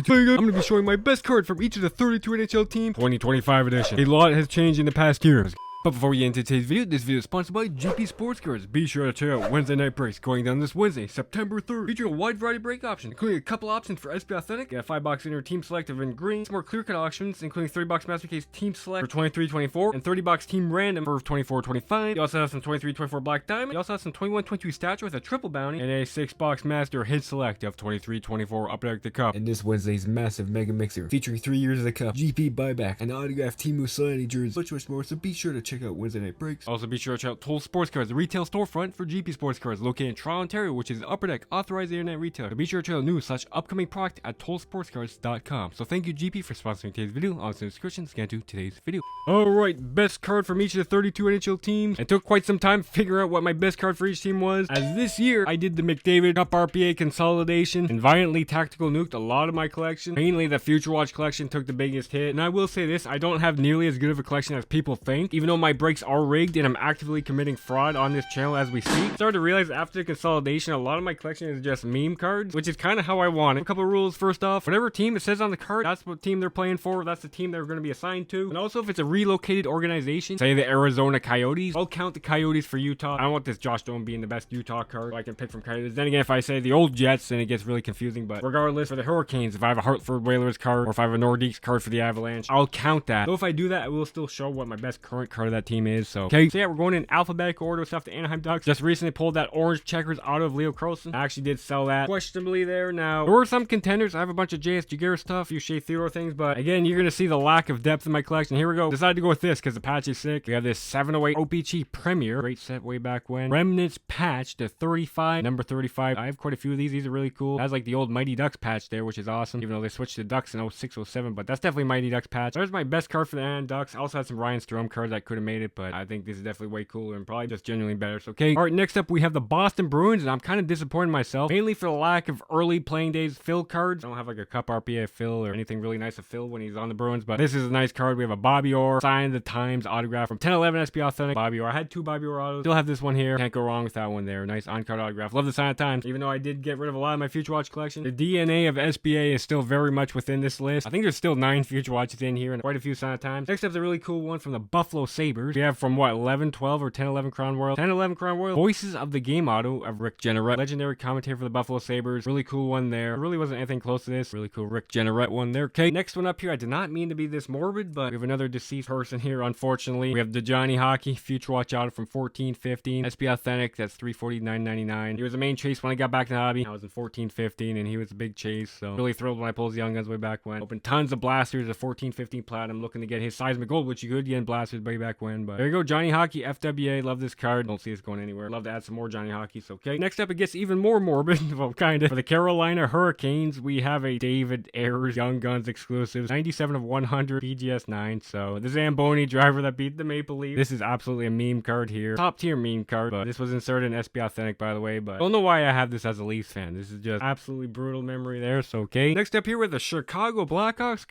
YouTube. I'm going to be showing my best card from each of the 32 NHL teams 2025 edition. A lot has changed in the past year. But before we get into today's video, this video is sponsored by GP Sports Cards. Be sure to check out Wednesday night breaks going down this Wednesday, September 3rd. Featuring a wide variety of break options, including a couple options for SP Authentic, a 5-box inner team selective in green, some more clear cut options, including 30-box Master Case Team Select for 23-24, and 30-box Team Random for 24-25. You also have some 23-24 Black Diamond. You also have some 21-22 Stature with a triple bounty, and a 6-box Master Hit Select of 23-24 Upper Deck the Cup. And this Wednesday's massive mega mixer, featuring 3 years of the Cup, GP buyback, an autographed Team Mussolini jersey, much more, so be sure to check out Wednesday night breaks. Also be sure to check out Toll Sports Cards, the retail storefront for GP Sports Cards, located in Toronto, Ontario, which is the Upper Deck authorized internet retailer. So be sure to check out news/upcoming product at tollsportscards.com. So thank you GP for sponsoring today's video. On the description, let's get into today's video. Alright, best card from each of the 32 NHL teams. It took quite some time to figure out what my best card for each team was, as this year I did the McDavid Cup RPA consolidation and violently tactical nuked a lot of my collection. Mainly the Future Watch collection took the biggest hit, and I will say this, I don't have nearly as good of a collection as people think, even though my breaks are rigged and I'm actively committing fraud on this channel as we speak. Started to realize after the consolidation, a lot of my collection is just meme cards, which is kind of how I want it. A couple of rules. First off, whatever team it says on the card, that's what team they're playing for, that's the team they're going to be assigned to. And also, if it's a relocated organization, say the Arizona Coyotes, I'll count the Coyotes for Utah. I don't want this Josh Doan being the best Utah card, so I can pick from Coyotes. Then again, if I say the old Jets, then it gets really confusing. But regardless, for the Hurricanes, if I have a Hartford Whalers card, or if I have a Nordiques card for the Avalanche, I'll count that. So if I do that, I will still show what my best current card of that team is. So okay, so yeah, we're going in alphabetical order with stuff. The Anaheim Ducks just recently pulled that orange checkers out of Leo Carlson. I actually did sell that questionably there. Now there were some contenders. I have a bunch of JS Jaguar stuff, a few Shea Theodore things, but again, you're gonna see the lack of depth in my collection. Here we go. Decided to go with this because the patch is sick. We have this 708 o-pee-chee Premier, great set way back when. Remnants patch to 35, number 35. I have quite a few of these. These are really cool. It has like the old Mighty Ducks patch there, which is awesome, even though they switched to Ducks in 06, 07, but that's definitely Mighty Ducks patch. There's my best card for the Anaheim Ducks. I also had some Ryan Strome cards that could have made it, but I think this is definitely way cooler and probably just genuinely better. So okay, all right, next up we have the Boston Bruins, and I'm kind of disappointed in myself, mainly for the lack of early playing days Phil cards. I don't have like a Cup RPA Phil or anything really nice of Phil when he's on the Bruins, but this is a nice card. We have a Bobby Orr signed the Times autograph from 1011 SP Authentic Bobby Orr. I had 2 Bobby Orr autos, still have this one here, can't go wrong with that one there. Nice on-card autograph. Love the sign of Times, even though I did get rid of a lot of my Future Watch collection. The DNA of SBA is still very much within this list. I think there's still 9 Future Watches in here and quite a few sign of Times. Next up is a really cool one from the Buffalo Sabres. We have from what, 11, 12, or 10, 11 Crown Royal? 10, 11 Crown Royal. Voices of the Game auto of Rick Jeanneret, legendary commentator for the Buffalo Sabres. Really cool one there. There really wasn't anything close to this. Really cool Rick Jeanneret one there. Okay, next one up here. I did not mean to be this morbid, but we have another deceased person here, unfortunately. We have the Johnny Hockey Future Watch auto from 14-15. SP Authentic, that's $349.99. He was the main chase when I got back to the hobby. I was in 14-15, and he was a big chase, so really thrilled when I pulled his Young Guns way back when. Opened tons of blasters of 14-15 Platinum, looking to get his Seismic Gold, which you could get in blasters way back when, but there you go, Johnny Hockey FWA. Love this card. Don't see this going anywhere. Love to add some more Johnny Hockey. So okay, next up it gets even more morbid. Well, kind of. For the Carolina Hurricanes, we have a David Ayers Young Guns exclusives, 97 of 100 BGS 9. So the Zamboni driver that beat the Maple Leafs. This is absolutely a meme card here, top tier meme card, but this was inserted in SP Authentic, by the way, but I don't know why I have this as a Leafs fan. This is just absolutely brutal memory there. So okay, next up here with the Chicago Blackhawks,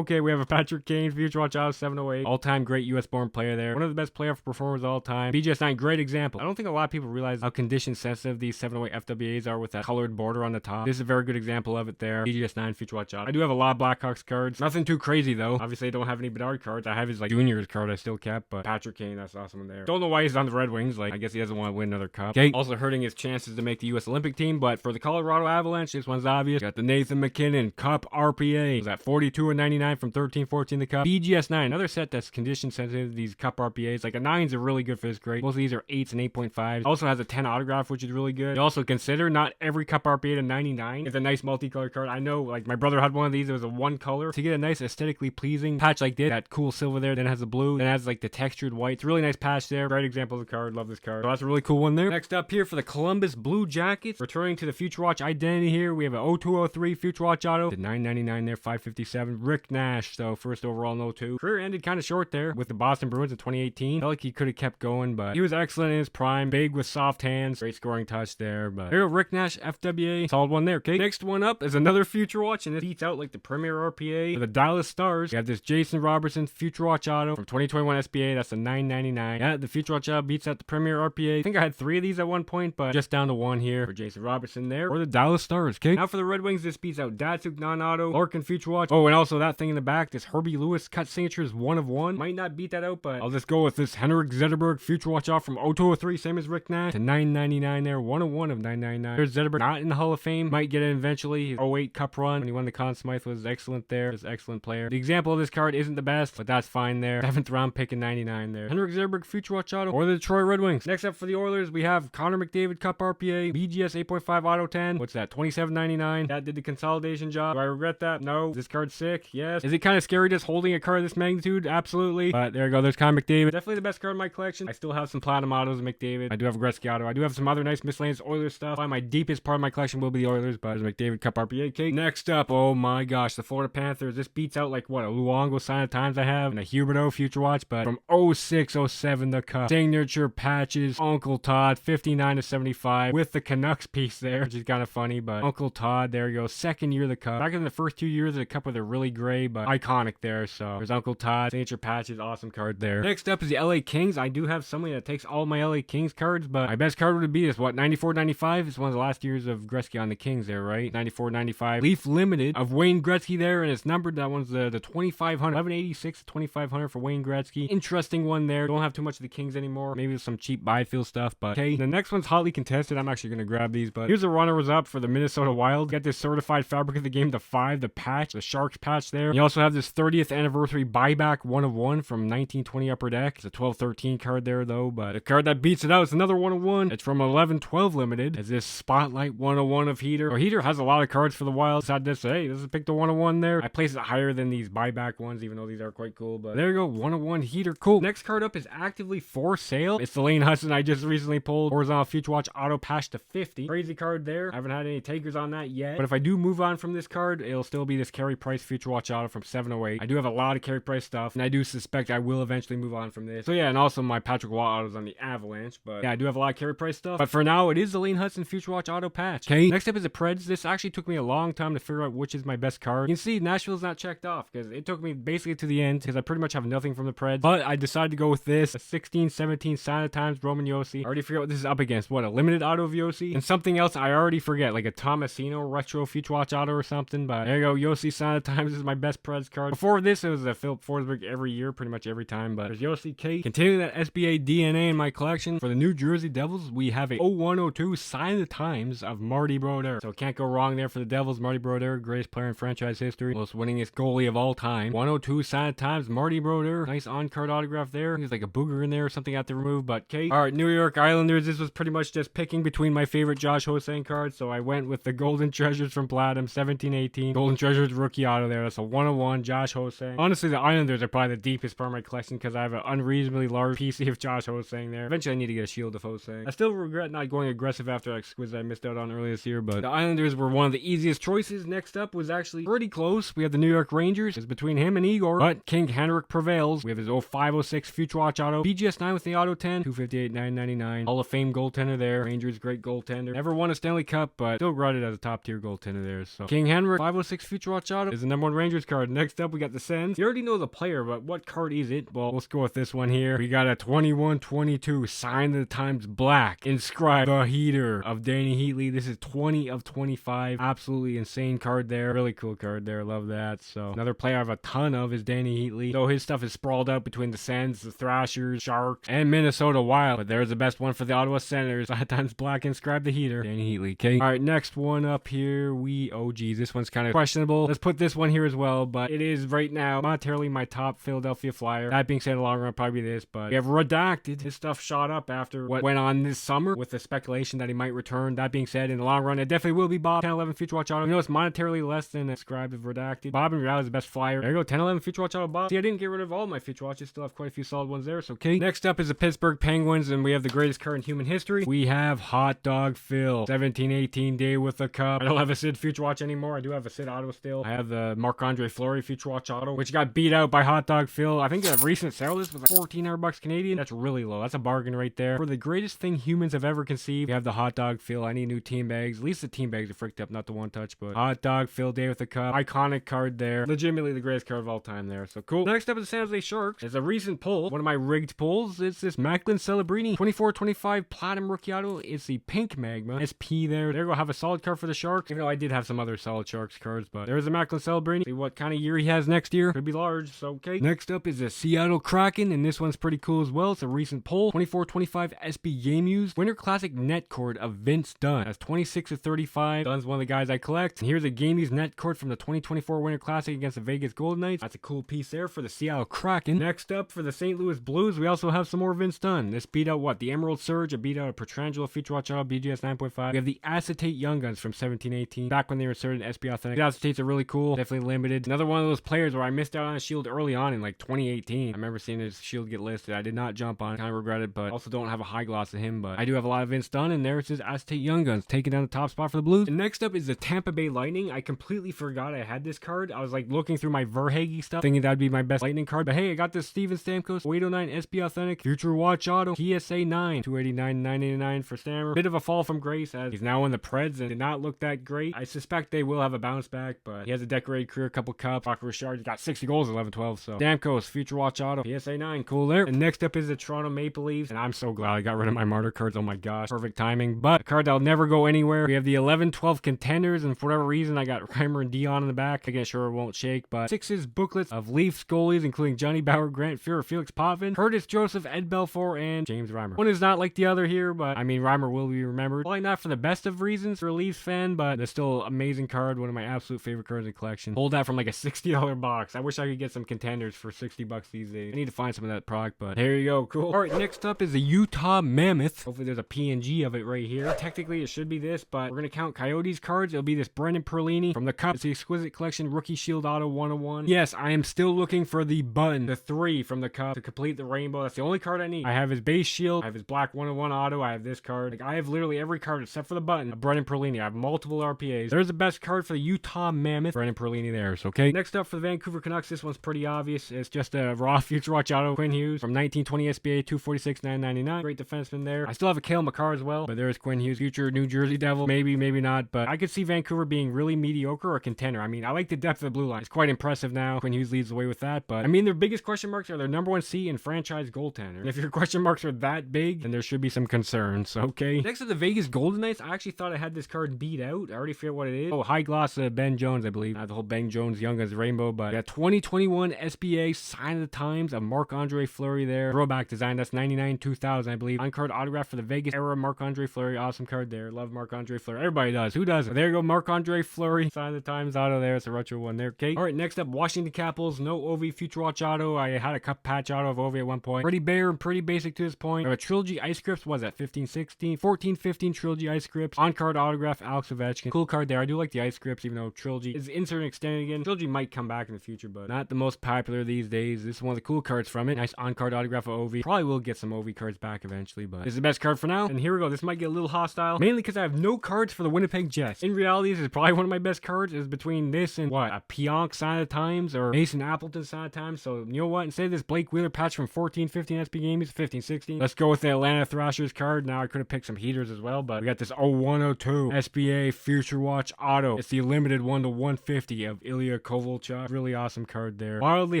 we have a Patrick Kane Future Watch out of 708, all-time great US born player there, one of the best playoff performers of all time. BGS 9, great example. I don't think a lot of people realize how condition sensitive these 708 FWAs are with that colored border on the top. This is a very good example of it there. BGS 9 Future Watch out. I do have a lot of Blackhawks cards. Nothing too crazy though. Obviously I don't have any Bedard cards. I have his like juniors card I still kept, but Patrick Kane, that's awesome in there. Don't know why he's on the Red Wings. Like, I guess he doesn't want to win another cup. Okay, also hurting his chances to make the US Olympic team, but for the Colorado Avalanche, this one's obvious. Got the Nathan MacKinnon Cup RPA. Was at 42/99 from 13-14 the Cup. BGS 9, another set that's condition sensitive. These Cup RPAs, like a 9s are really good for this grade. Most of these are 8s and 8.5s. Also has a 10 autograph, which is really good. You also consider not every Cup RPA to 99 is a nice multicolored card. I know, like, my brother had one of these. It was a 1 color. To get a nice aesthetically pleasing patch like this, that cool silver there, then it has the blue, then it has like the textured white. It's a really nice patch there. Great example of the card. Love this card. So that's a really cool one there. Next up here for the Columbus Blue Jackets, returning to the Future Watch identity here, we have an 0203 Future Watch auto. The $9.99 there, $557. Rick Nash, so first overall in 02. Career ended kind of short there with the Boston Bruins in 2018. Felt like he could have kept going, but he was excellent in his prime. Big with soft hands. Great scoring touch there. But here, Rick Nash, FWA. Solid one there, okay? Next one up is another Future Watch, and it beats out like the Premier RPA. For the Dallas Stars, we have this Jason Robertson Future Watch Auto from 2021 SBA. That's a $9.99. Yeah, the Future Watch Auto beats out the Premier RPA. I think I had 3 of these at one point, but just down to 1 here for Jason Robertson there. Or the Dallas Stars, okay? Now for the Red Wings, this beats out Datsuk non-auto, Larkin Future Watch. Oh, and also that thing in the back, this Herbie Lewis cut signatures 1 of 1. Might not beat that out, but I'll just go with this Henrik Zetterberg Future Watch off from 0203, same as Rick Nash, to $9.99 there. 1 of 1 of $9.99. There's Zetterberg, not in the Hall of Fame. Might get it eventually. His 08 Cup run when he won the Conn Smythe was excellent there. Just excellent player. The example of this card isn't the best, but that's fine there. 7th round pick in 99 there. Henrik Zetterberg Future Watch Auto or the Detroit Red Wings. Next up for the Oilers, we have Connor McDavid Cup RPA, BGS 8.5 Auto 10. What's that? $27.99. That did the consolidation job. Do I regret that? No. Is this card sick? Yes. Is it kind of scary just holding a card of this magnitude? Absolutely. But there you go. There's Connor McDavid. Definitely the best card in my collection. I still have some Platinum Autos of McDavid. I do have a Gretzky Auto. I do have some other nice miscellaneous Oilers stuff. Probably my deepest part of my collection will be the Oilers, but there's McDavid Cup RPA. Okay. Next up, oh my gosh, the Florida Panthers. This beats out like what, a Luongo Sign of Times I have and a Huberdeau Future Watch, but from 06-07 the Cup. Signature patches, Uncle Todd, 59/75 with the Canucks piece there, which is kind of funny, but Uncle Todd, there you go. Second year of the Cup. Back in the first 2 years of the Cup where they're really gray, but iconic there. So there's Uncle Todd, signature patches, awesome card there. Next up is the LA Kings. I do have somebody that takes all my LA Kings cards, but my best card would be this, what, 94-95? It's one of the last years of Gretzky on the Kings there, right? 94-95. Leaf Limited of Wayne Gretzky there, and it's numbered. That one's the 2500, 1186 2500 for Wayne Gretzky. Interesting one there. Don't have too much of the Kings anymore. Maybe some cheap Byfield stuff, but okay. The next one's hotly contested. I'm actually going to grab these, but here's the runners up for the Minnesota Wild. Got this certified fabric of the game, the 5, the patch, the Sharks patch there. You also have this 30th anniversary buyback 1 of 1 from 1920 Upper Deck. It's a 12-13 card there though, but the card that beats it out is another 1 of 1. It's from 11-12 limited. It's this Spotlight 1 of 1 of Heater. Heater has a lot of cards for the Wild. Decided to say, hey, this is pick the 1 of 1 there. I place it higher than these buyback ones, even though these are quite cool, but there you go, 1 of 1 Heater. Cool. Next card up is actively for sale. It's the Lane Hudson I just recently pulled. Horizontal Future Watch Auto Patch to 50. Crazy card there. I haven't had any takers on that yet, but if I do move on from this card, it'll still be this Carey Price Future Watch Auto from 708. I do have a lot of Carey Price stuff, and I do suspect I will eventually move on from this. So yeah, and also my Patrick Waugh Autos on the Avalanche, but yeah, I do have a lot of Carey Price stuff, but for now, it is the Lane Hudson Future Watch Auto Patch. Okay, next up is the Preds. This actually took me a long time to figure out which is my best card. You can see Nashville's not checked off, because it took me basically to the end, because I pretty much have nothing from the Preds, but I decided to go with this, a 16-17 Sign of Times Roman Josi. I already forget what this is up against. What, a limited auto of Josi? And something else I already forget, like a Tomasino Retro Future Watch Auto or something, but there you go, Josi Sign of Times is my best Preds card. Before this, it was a Philip Forsberg every year, pretty much every time, but there's Josi K. Continuing that SBA DNA in my collection, for the New Jersey Devils, we have a 0102 Sign of the Times of Marty Brodeur. So can't go wrong there for the Devils. Marty Brodeur, greatest player in franchise history, most winningest goalie of all time. 102 Sign of Times, Marty Brodeur. Nice on-card autograph there. There's like a booger in there or something I have to remove, but okay. Alright, New York Islanders. This was pretty much just picking between my favorite Josh Hosang cards, so I went with the Golden Treasures from Platinum, 17-18. Golden Treasures rookie auto there. That's a 101 Josh Hosang. Honestly, the Islanders are probably the deepest part of my collection because I have an unreasonably large PC of Josh Hosang there. Eventually, I need to get a shield of Hosang. I still regret not going aggressive after that exquisite I missed out on earlier this year, but the Islanders were one of the easiest choices. Next up was actually pretty close. We have the New York Rangers. It's between him and Igor, but King Henrik prevails. We have his 0506 Future Watch Auto, BGS 9 with the Auto 10, 258 $9.99. Hall of Fame goaltender there. Rangers, great goaltender. Never won a Stanley Cup, but still graded as a top tier goaltender there. So King Henrik 506 Future Watch Auto is the #1 Rangers card. Next up, we got the Sens. You already know the player, but what card is it? Well, let's go with this one here. We got a 21-22 Sign of the Times Black inscribed the Heater of Danny Heatley. This is 20 of 25. Absolutely insane card there. Really cool card there. Love that. So another player I have a ton of is Danny Heatley. So his stuff is sprawled out between the Sens, the Thrashers, Sharks, and Minnesota Wild. But there's the best one for the Ottawa Senators. Sign of Times Black inscribed the Heater. Danny Heatley. Okay. All right, next one up here. Oh geez, this one's kind of questionable. Let's put this one here as well, but it is right now monetarily my top Philadelphia Flyer. That being said, in the long run, probably this, but we have Redacted. His stuff shot up after what went on this summer with the speculation that he might return. That being said, in the long run, it definitely will be Bob. 10-11 Future Watch Auto. You know, it's monetarily less than inscribed of Redacted. Bob in reality is the best Flyer. There you go, 10-11 Future Watch Auto Bob. See, I didn't get rid of all my Future Watches. Still have quite a few solid ones there, so okay. Next up is the Pittsburgh Penguins, and we have the greatest card in human history. We have Hot Dog Phil. 17-18 day with the Cup. I don't have a Sid Future Watch anymore. I do have a Sid Auto still. I have the Marc-Andre Fleury Future Watch Auto, which got beat out by Hot Dog Phil. I think a recent sale. This was like 1,400 bucks Canadian. That's really low. That's a bargain right there. For the greatest thing humans have ever conceived, we have the hot dog Phil. I need new team bags. At least the team bags are fricked up, not the one touch, but hot dog Phil Day with the cup. Iconic card there. Legitimately the greatest card of all time there. So cool. Next up is the San Jose Sharks. It's a recent pull. One of my rigged pulls. It's this MACKLIN CELEBRINI 24/25 Platinum Rookie Auto. It's the pink magma. SP there. There we go. Have a solid card for the Sharks. Even though I did have some other solid Sharks cards, but there's a MACKLIN CELEBRINI. See what kind of year he has next year. Could be large, so okay. Next up is the Seattle Kraken, and this one's pretty cool as well. It's a recent pull. 24/25 SB Game Used. Winter Classic net cord of Vince Dunn. That's 26/35. Dunn's one of the guys I collect. And here's a Game Used net cord from the 2024 Winter Classic against the Vegas Golden Knights. That's a cool piece there for the Seattle Kraken. Next up for the St. Louis Blues, we also have some more Vince Dunn. This beat out what? The Emerald Surge. It beat out a Petrangelo Feature Watch Auto BGS 9.5. We have the Acetate Young Guns from 17/18. Back when they were inserted in SB Authentic. The Acetates are really cool. Definitely limited. Another one of those players where I missed out on a shield early on in like 2018. I remember seeing his shield get listed. I did not jump on it. Kind of regret it, but also don't have a high gloss of him. But I do have a lot of Vince Dunn, and there's his Acetate Young Guns taking down the top spot for the Blues. And next up is the Tampa Bay Lightning. I completely forgot I had this card. I was like looking through my Verhage stuff, thinking that'd be my best Lightning card. But hey, I got this Steven Stamkos 809 SB Authentic Future Watch Auto PSA 9 $289.999 for Stammer. Bit of a fall from grace as he's now in the Preds and did not look that great. I suspect they will have a bounce back, but he has a decorated career, couple cups. Rock Richard got 60 goals, 11-12. So Stamkos Future Watch Auto PSA 9, cool there. And next up is the Toronto Maple Leafs, and I'm so glad I got rid of my Martyr cards. Oh my gosh, perfect timing. But a card that'll never go anywhere. We have the 11-12 contenders, and for whatever reason I got Reimer and Dion in the back. Again, sure it won't shake, but sixes booklets of Leafs goalies, including Johnny Bauer, Grant Fuhr, Felix Potvin, Curtis Joseph, Ed Belfour, and James Reimer. One is not like the other here, but I mean Reimer will be remembered. Probably not for the best of reasons for a Leafs fan, but it's still an amazing card. One of my absolute favorite cards in the collection. Hold that from like a $60 box. I wish I could get some contenders for 60 bucks these days. I need to find some of that product, but there you go. Cool. All right, next up is the Utah Mammoth. Hopefully there's a PNG of it right here. Technically it should be this, but we're gonna count Coyotes cards. It'll be this Brendan Perlini from the Cup. It's the Exquisite Collection Rookie Shield Auto 101. Yes, I am still looking for the button, the 3 from the Cup to complete the rainbow. That's the only card I need. I have his base shield. I have his black 101 auto. I have this card. Like I have literally every card except for the button of Brendan Perlini. I have multiple RPAs. There's the best card for the Utah Mammoth. Brendan Perlini there. So okay. Next up for the Vancouver Canucks, this one's pretty obvious. It's just a raw Future Watch Auto Quinn Hughes from 1920 SBA 246.999. Great defenseman there. I still have a Cale Makar as well, but there's Quinn Hughes, future New Jersey Devil. Maybe, maybe not, but I could see Vancouver being really mediocre or a contender. I mean, I like the depth of the blue line. It's quite impressive now. Quinn Hughes leads the way with that, but I mean, their biggest question marks are their number 1 seed and franchise goaltender. And if your question marks are that big, then there should be some concerns. Okay. Next is the Vegas Golden Knights. I actually thought I had this card beat out. I already forget what it is. Oh, high gloss Ben Jones, I believe. Not the whole Ben Jones Young as Rainbow, but got 2021 SBA Sign of the Times of Marc-Andre Fleury there. Throwback design. That's 99-2000, I believe. On-card autograph for the Vegas era Marc-Andre Fleury. Awesome card there. Love Marc-Andre Fleury. Everybody does. Who doesn't? There you go. Marc-Andre Fleury. Sign of the Times auto there. It's a retro one there. Okay. All right. Next up, Washington Capitals. No Ovi Future Watch auto. I had a cup patch auto of Ovi at one point. Pretty bare and pretty basic to this point. I have a Trilogy Ice Grips. Was that 15-16? 14-15 Trilogy Ice Grips. On-card autograph Alex Ovechkin. Cool card there. I do like the Ice Grips, even though Trilogy is insert and extended again. Trilogy might come back in the future, but not the most popular these days. This is one of the cool cards from it. Nice on-card autograph of Ovi. Probably will get some Ovi cards back eventually, but this is the best card for now. And here we go. This might get a little hostile, mainly because I have no cards for the Winnipeg Jets. In reality, this is probably one of my best cards. Is between this and what, a Pionk Sign of the Times or Mason Appleton Sign of the Times. So you know what? Instead of this Blake Wheeler patch from 14-15 SB Games, 15-16, let's go with the Atlanta Thrashers card. Now I could have picked some heaters as well, but we got this 0102 SBA Future Watch Auto. It's the limited 1/150 of Ilya Kovalchuk. Really awesome card there. Wildly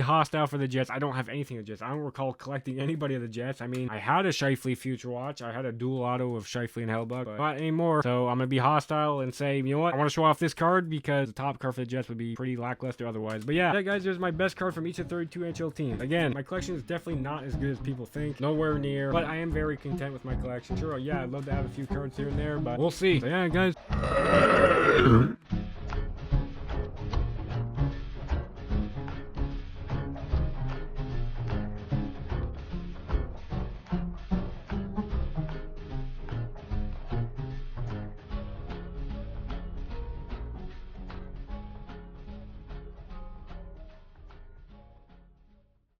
hostile for the Jets. I don't have anything of the Jets. I don't recall collecting anybody of the Jets. I mean, I had a Scheifele Future Watch. I had a dual auto of Scheifele and Hellbuck, but not anymore. So I'm going to be hostile and say, you know what? I want to show off this card because the top card for the Jets would be pretty lackluster otherwise. But yeah, guys, there's my best card from each of the 32 NHL teams. Again, my collection is definitely not as good as people think. Nowhere near, but I am very content with my collection. Sure, yeah, I'd love to have a few cards here and there, but we'll see. So yeah, guys.